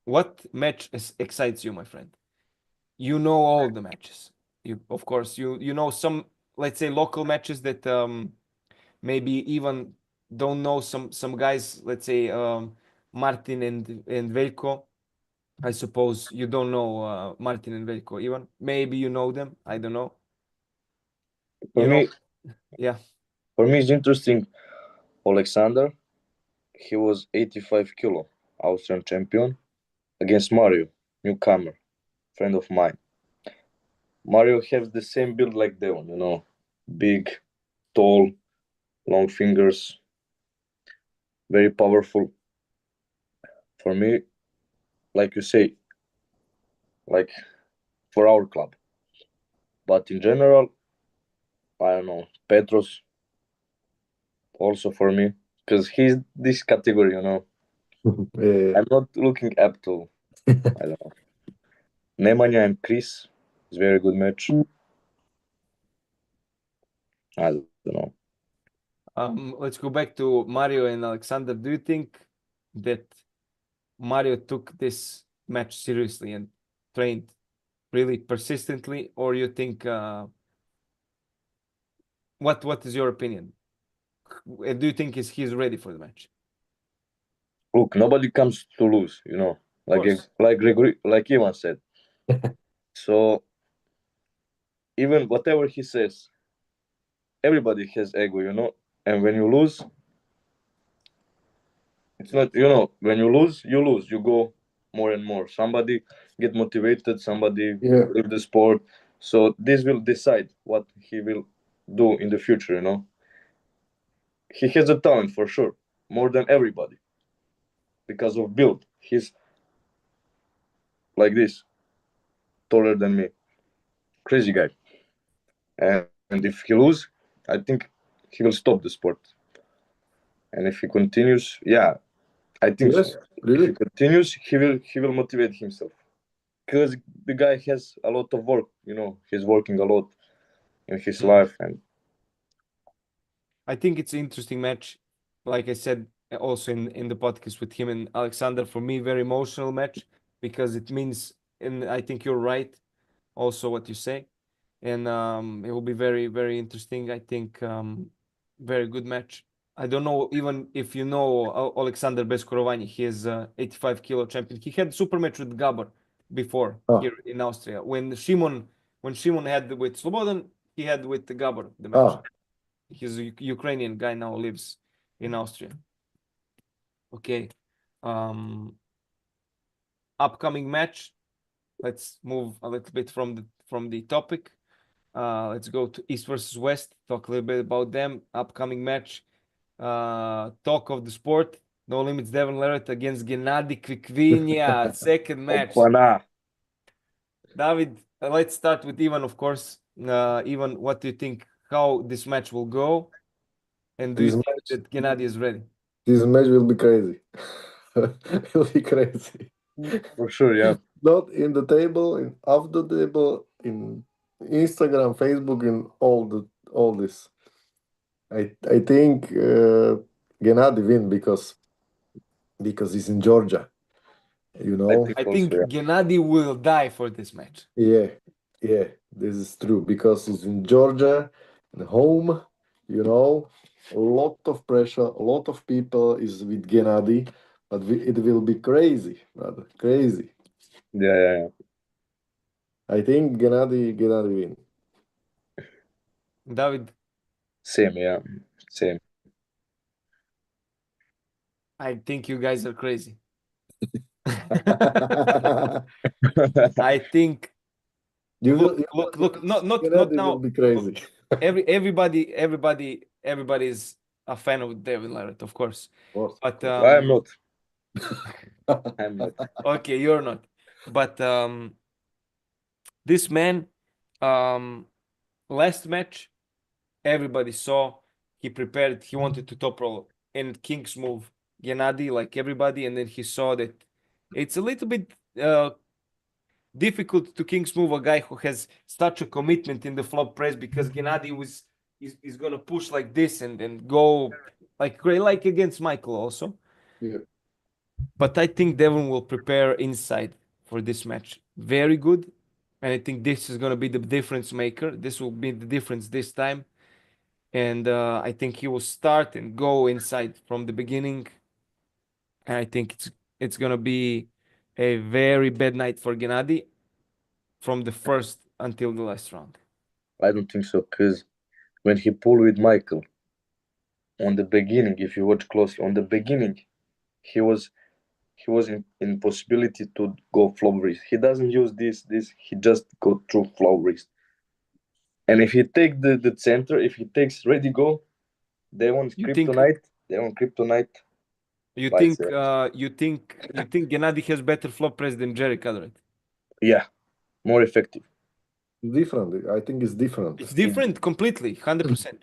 What match excites you, my friend? You know all the matches. Of course, you know some, let's say, local matches that maybe even don't know some guys. Let's say Martin and Veljko. I suppose you don't know Martin and Veljko even. Maybe you know them. I don't know. For me, yeah. For me, it's interesting. Alexander, he was 85 kilo Austrian champion against Mario, newcomer, friend of mine. Mario has the same build like Devon, big, tall, long fingers, very powerful. For me, like you say, like for our club. But in general, I don't know, Petros also for me, because he's this category, I'm not looking up to, I don't know. Nemanja and Chris is very good match. I don't know. Let's go back to Mario and Alexander. Do you think that Mario took this match seriously and trained really persistently, or you think what is your opinion? Do you think he's ready for the match? Look, nobody comes to lose, like Gregory, like Ivan said. So even whatever he says, everybody has ego, and when you lose, it's not, when you lose, you go more and more. Somebody get motivated, somebody leave the sport. So this will decide what he will do in the future, He has a talent for sure, more than everybody. Because of build. He's like this, taller than me. Crazy guy. And if he lose, I think he will stop the sport. And if he continues, yeah, I think so. Really? If he continues, he will motivate himself. Because the guy has a lot of work, he's working a lot. in his life. And I think it's an interesting match. Like I said, also in the podcast with him and Alexander, for me, very emotional match because it means, and I think you're right, also what you say, and it will be very, very interesting. I think very good match. I don't know even if you know Alexander Beskorovani. He is 85 kilo champion. He had super match with Gabor before here in Austria. When Shimon had with Slobodan, he had with the Gabor the match. He's a Ukrainian guy, now lives in Austria. Okay. Upcoming match. Let's move a little bit from the topic. Let's go to East versus West. Talk a little bit about them. Upcoming match. Talk of the sport. No Limits Devon Larratt against Gennady Krikvinya. Second match. David, let's start with Ivan, of course. Ivan, what do you think? How this match will go? And do you think that Gennady is ready? This match will be crazy. It will be crazy. For sure, yeah. Not in the table, in off the table, in Instagram, Facebook, in all this. I think Gennady win because he's in Georgia. You know. I think Gennady will die for this match. Yeah, this is true because he's in Georgia, and home. You know, a lot of pressure, a lot of people is with Gennady, but it will be crazy, brother, crazy. Yeah. I think Gennady win. David. Same, yeah, same. I think you guys are crazy. I think. Look, not now. Will be crazy. Everybody is a fan of Devon Larratt, of course. But I'm not. I'm not. Okay, you're not. But this man, last match, everybody saw he prepared. He wanted to top roll and King's move Gennady like everybody, and then he saw that it's a little bit difficult to King's move a guy who has such a commitment in the flop press because Gennady is gonna push like this and go like against Michael also. Yeah. But I think Devon will prepare inside for this match. Very good. And I think this is gonna be the difference maker. This will be the difference this time. And I think he will start and go inside from the beginning. And I think it's gonna be a very bad night for Gennady from the first until the last round. I don't think so, because when he pulled with Michael on the beginning, if you watch closely, on the beginning, he was in possibility to go flop wrist. He doesn't use this. He just go through flop wrist. And if he take the center, if he takes ready go, they want kryptonite. They want kryptonite. You think Gennady has better flop press than Gregoricka, right? Yeah, more effective. Different. I think it's different. It's different completely, 100%.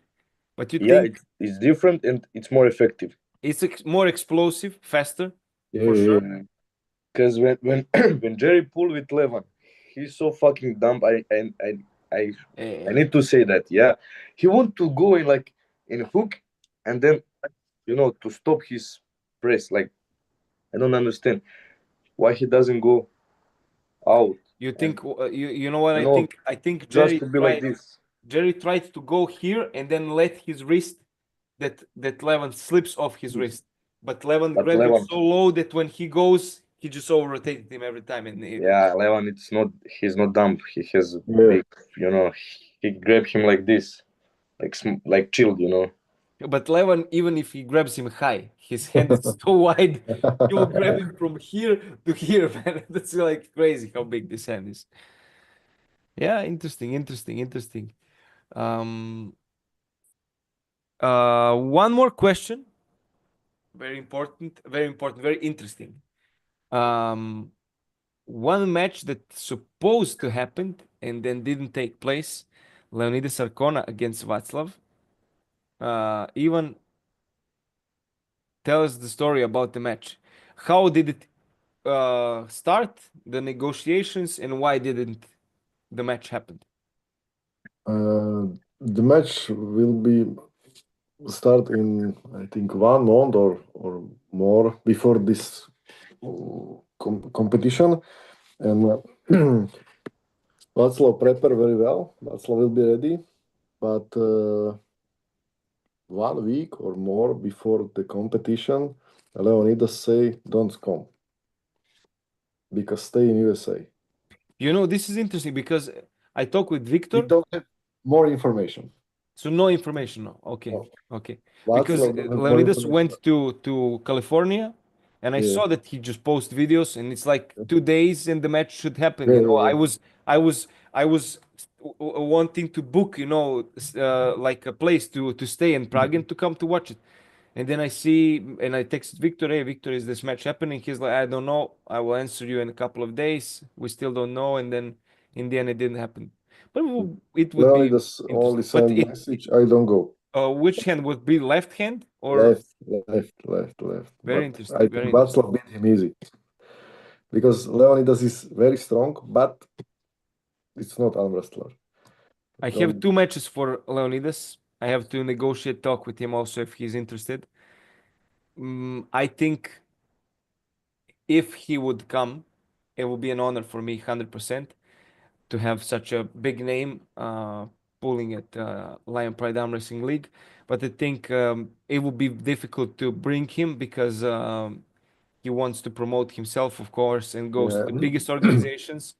But you think it's different and it's more effective. It's more explosive, faster, for sure. Because when Jerry pulled with Levan, he's so fucking dumb. I need to say that. Yeah, he want to go in hook, and then to stop his press. Like, I don't understand why he doesn't go out. You think you know what I think? I think Jerry just to be like this. Jerry tried to go here and then let his wrist that Levan slips off his wrist. But Levan grabbed it so low that when he goes, he just over-rotated him every time. And Levan, he's not dumb. He has big, he grabbed him like this, like chilled, But Levan, even if he grabs him high, his hand is so wide, he will grab him from here to here, man. That's like crazy how big this hand is. Yeah, interesting. One more question. Very important, very interesting. One match that's supposed to happen and then didn't take place. Leonidas Arcona against Václav. Ivan, tell us the story about the match. How did it start, the negotiations, and why didn't the match happen? The match will be start in, I think, 1 month or more before this competition, and Václav prepare very well. Václav will be ready, but 1 week or more before the competition, Leonidas say don't come because stay in USA. You know, this is interesting because I talked with We Victor. don't have more information. So no information. No. Okay. No. Okay. Václav Because don't have more Leonidas information. went to California, and I Yeah. saw that he just post videos, and it's like 2 days, and the match should happen. Yeah, You know, yeah, I was wanting to book, you know, like a place to stay in Prague and to come to watch it. And then I see, and I texted Victor, hey, Victor, is this match happening? He's like, I don't know. I will answer you in a couple of days. We still don't know. And then in the end, it didn't happen. But it would be Leonidas only interesting. But send message, I don't go. which hand would be left hand or Left. very But interesting. I Very think Václav beat him easy because Leonidas is very strong, but it's not arm wrestler. I have 2 matches for Leonidas. I have to negotiate, talk with him also if he's interested. I think if he would come, it would be an honor for me, 100%, to have such a big name pulling at Lion Pride Arm Wrestling League. But I think it would be difficult to bring him because he wants to promote himself, of course, and goes to the biggest organizations.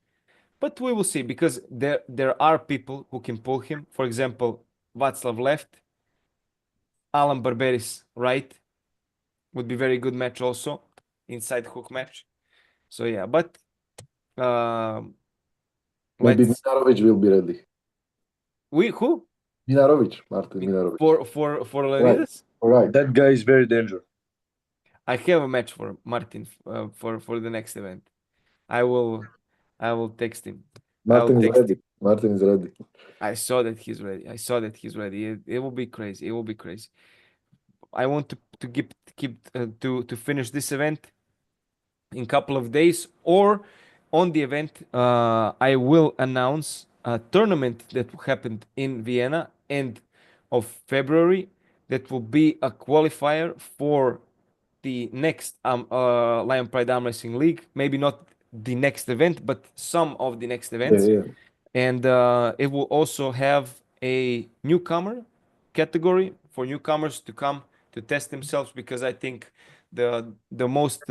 But we will see because there are people who can pull him. For example, Václav left, Alan Barberis right, would be very good match also, inside hook match. So yeah, but Maybe Minarovic will be ready. Who? Martin Minarovic. For Leonidas? Right. That guy is very dangerous. I have a match for Martin for the next event. I will text him. Martin is ready. I saw that he's ready. It will be crazy. It will be crazy. I want to keep to finish this event in a couple of days, or on the event I will announce a tournament that happened in Vienna end of February that will be a qualifier for the next Lion Pride Arm Wrestling League. Maybe not the next event, but some of the next events. Yeah. And it will also have a newcomer category for newcomers to come to test themselves, because I think the most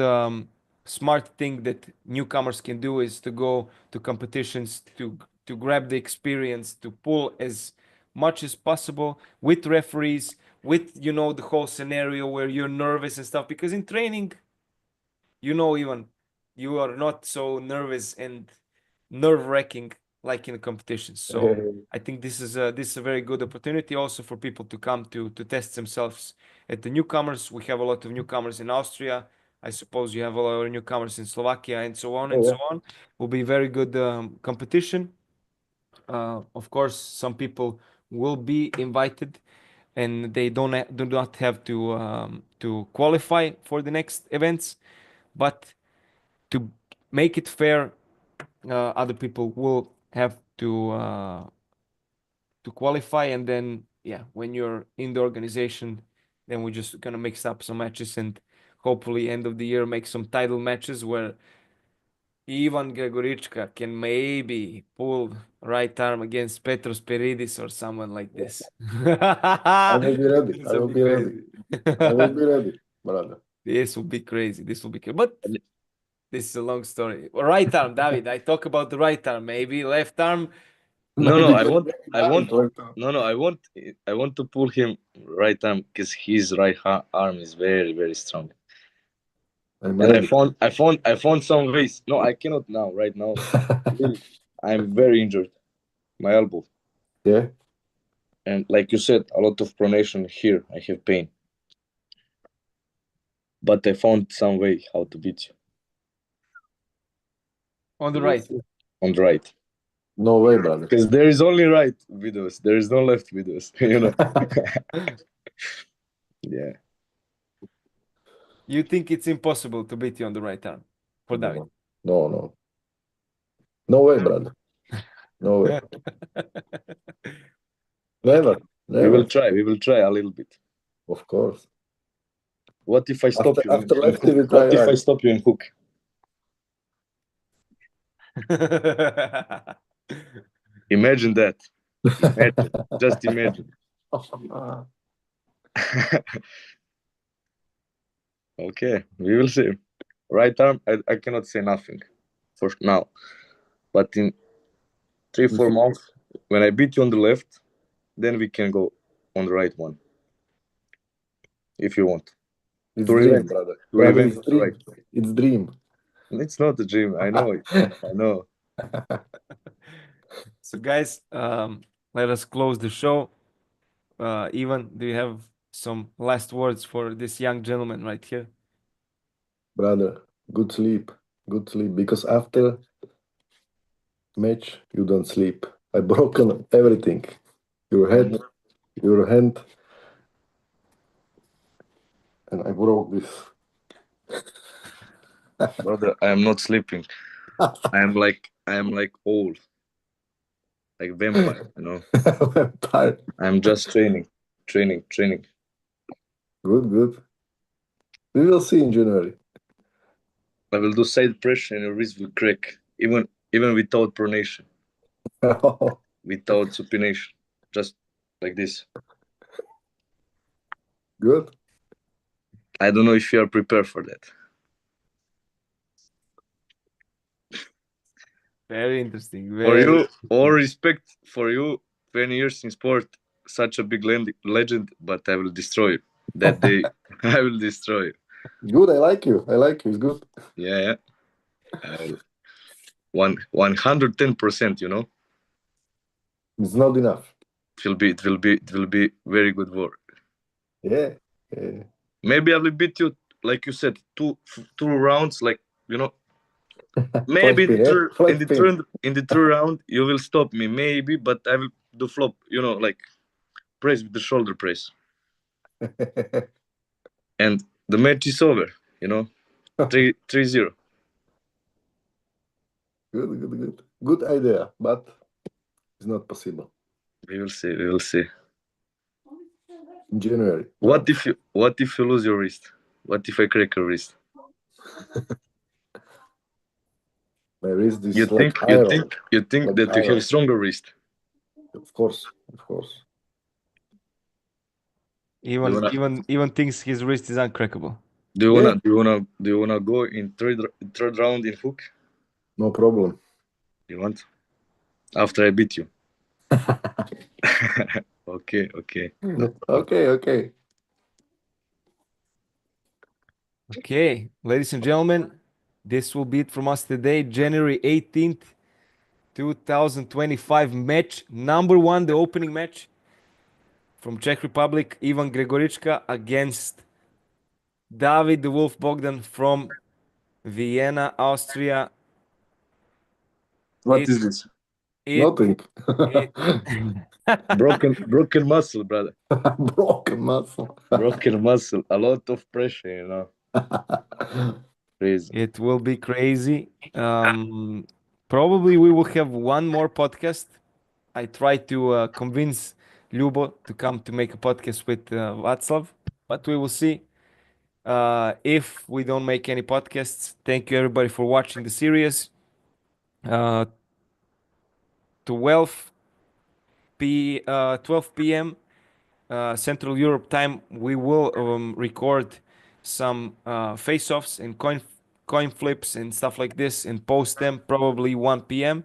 smart thing that newcomers can do is to go to competitions to grab the experience, to pull as much as possible with referees, with, you know, the whole scenario where you're nervous and stuff, because in training, you know, even you are not so nervous and nerve-wracking like in competitions. So I think this is a very good opportunity also for people to come to test themselves at the newcomers. We have a lot of newcomers in Austria. I suppose you have a lot of newcomers in Slovakia and so on and so on. Will be very good competition. Of course, some people will be invited, and they do not have to qualify for the next events, but to make it fair, other people will have to qualify, and then yeah, when you're in the organization, then we're just gonna mix up some matches and hopefully end of the year make some title matches where Ivan Gregoricka can maybe pull right arm against Petros Peridis or someone like this. I will be ready. I will be ready, brother. This will be crazy. But this is a long story. Right arm, David. I talk about the right arm. Maybe left arm. No, I want to pull him right arm because his right arm is very, very strong. And I found some ways. No, I cannot now. Right now, I'm very injured. My elbow. Yeah. And like you said, a lot of pronation here. I have pain. But I found some way how to beat you. On the right. On the right. No way, brother. Because there is only right videos. There is no left videos. You know. Yeah. You think it's impossible to beat you on the right arm for David? No way, brother. No way. Never. We will try. We will try a little bit. Of course. What if I stop you? After lefty, we What if try I stop you in hook? Imagine that. Imagine. Just imagine. Okay, we will see. Right arm, I cannot say nothing for now. But in 3-4 months, when I beat you on the left, then we can go on the right one. If you want. It's To dream, revenge. brother. To Brother, revenge it's on the dream. right. It's dream. It's not a dream. I know it. I know. So guys, let us close the show. Ivan, do you have some last words for this young gentleman right here? Brother, good sleep. Good sleep. Because after match, you don't sleep. I broken everything. Your head, your hand, and I broke this. Brother, I am not sleeping. I am like old. Like vampire, you know. Vampire. I'm just training. Good. We will see in January. I will do side pressure and your wrist will crack. Even without pronation. Without supination. Just like this. Good. I don't know if you are prepared for that. Very interesting. For you, all respect for you, 20 years in sport, such a big legend, but I will destroy you. That day, I will destroy you. Good, I like you. It's good. Yeah. 110%, you know. It's not enough. It will be very good work. Yeah. Maybe I will beat you, like you said, two rounds, like, you know. Maybe in the third round you will stop me, maybe, but I will do flop, you know, like press with the shoulder press. And the match is over, you know. 3-0. Good idea, but it's not possible. We will see. In January. What if you lose your wrist? What if I crack your wrist? My wrist is You like think iron. that you have stronger wrist? Of course. Even thinks his wrist is uncrackable. Do you wanna go in third round in hook? No problem. You want? After I beat you. Okay. Okay, ladies and gentlemen, this will be it from us today, January 18th, 2025 match. Number 1, the opening match from Czech Republic, Ivan Gregoricka against David the Wolf Bogdan from Vienna, Austria. What is this? Nothing. Broken muscle, brother. Broken muscle. Broken muscle. A lot of pressure, you know. Crazy. It will be crazy. Probably we will have one more podcast. I tried to convince Lubo to come to make a podcast with Václav, but we will see. If we don't make any podcasts, thank you everybody for watching the series. 12 p.m. Central Europe time, we will record some face-offs and coin flips and stuff like this and post them probably 1 p.m.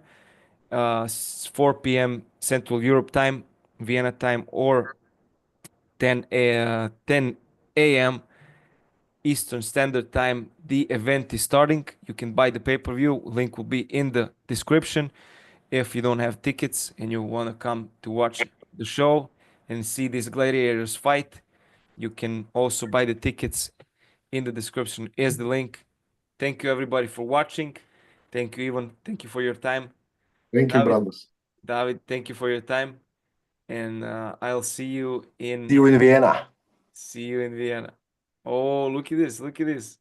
4 p.m. Central Europe time, Vienna time, or 10 a.m. Eastern Standard Time. The event is starting. You can buy the pay-per-view. Link will be in the description. If you don't have tickets and you want to come to watch the show and see these gladiators fight, you can also buy the tickets. In the description is the link. Thank you everybody for watching. Thank you, Ivan. Thank you for your time. Thank you, brothers. David, thank you for your time. And I'll see you in Vienna. See you in Vienna. Oh, look at this.